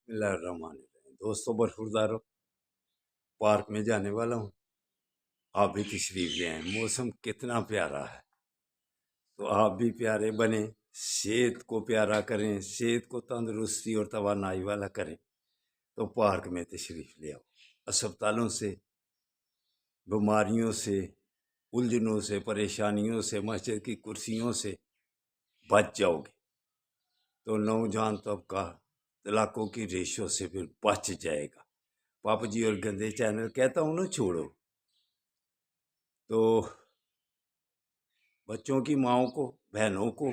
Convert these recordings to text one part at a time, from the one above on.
बिस्मिल्लाहिर्रहमानिर्रहीम। दोस्तों, बरखुरदारो, पार्क में जाने वाला हूँ। आप भी तशरीफ ले आए। मौसम कितना प्यारा है, तो आप भी प्यारे बने, सेहत को प्यारा करें, सेहत को तंदुरुस्ती और तवानाई वाला करें, तो पार्क में तशरीफ ले आओ। अस्पतालों से, बीमारियों से, उलझनों से, परेशानियों से, मस्जिद की कुर्सियों से बच जाओगे, तो नौजवान तबका तलाकों की रेशों से फिर बच जाएगा। पापा जी और गंदे चैनल कहता हूँ ना, छोड़ो। तो बच्चों की माओं को, बहनों को,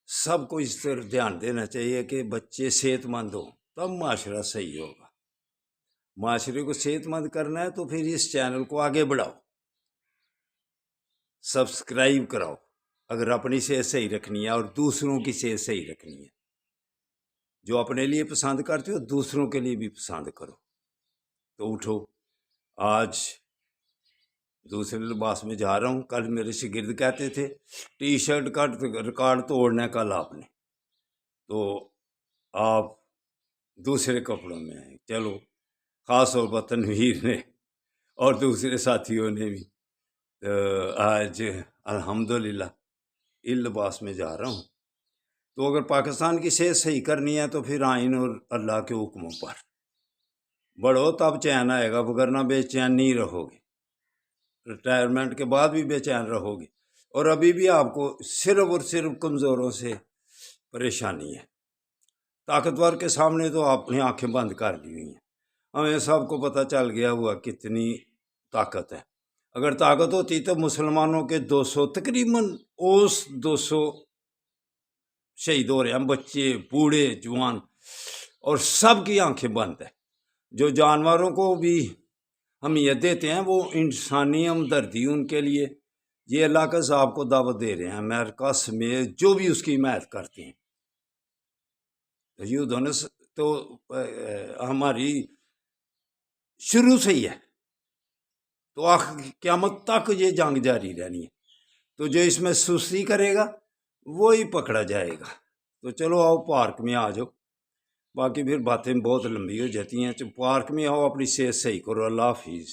सबको इस तरफ ध्यान देना चाहिए कि बच्चे सेहतमंद हों, तब माशरा सही होगा। माशरे को सेहतमंद करना है तो फिर इस चैनल को आगे बढ़ाओ, सब्सक्राइब कराओ, अगर अपनी सेहत सही रखनी है और दूसरों की सेहत सही रखनी है। जो अपने लिए पसंद करते हो, दूसरों के लिए भी पसंद करो। तो उठो, आज दूसरे लिबास में जा रहा हूँ। कल मेरे शागिर्द कहते थे टी शर्ट का रिकॉर्ड तोड़ना है कल आपने, तो आप दूसरे कपड़ों में आए। चलो, ख़ास तौर पर तनवीर ने और दूसरे साथियों ने भी। तो आज अल्हम्दुलिल्लाह इन लिबास में जा रहा हूँ। तो अगर पाकिस्तान की सेहत सही करनी है तो फिर आइन और अल्लाह के हुक्मों पर बढ़ो, तब चैन आएगा, वगरना बेचैन नहीं रहोगे। रिटायरमेंट के बाद भी बेचैन रहोगे, और अभी भी आपको सिर्फ और सिर्फ कमज़ोरों से परेशानी है। ताकतवर के सामने तो आपने आंखें बंद कर ली हुई हैं। हमें सबको पता चल गया हुआ कितनी ताकत है। अगर ताकत होती तो मुसलमानों के 200 तकरीबन ओस 200 शहीद हो रहे हैं, बच्चे, बूढ़े, जवान, और सब की आंखें बंद है। जो जानवरों को भी हमियत देते हैं, वो इंसानी हमदर्दी उनके लिए, ये अल्लाह का साहब को दावत दे रहे हैं। अमेरिका समेत जो भी उसकी हिमायत करते हैं, दोनों तो हमारी शुरू से ही है, तो आखिर क़यामत तक ये जंग जारी रहनी है। तो जो इसमें सुस्ती करेगा वो ही पकड़ा जाएगा। तो चलो आओ, पार्क में आ जाओ। बाकी फिर बातें बहुत लंबी हो जाती हैं। तो पार्क में आओ, अपनी सेहत सही करो। अल्लाह हाफिज़।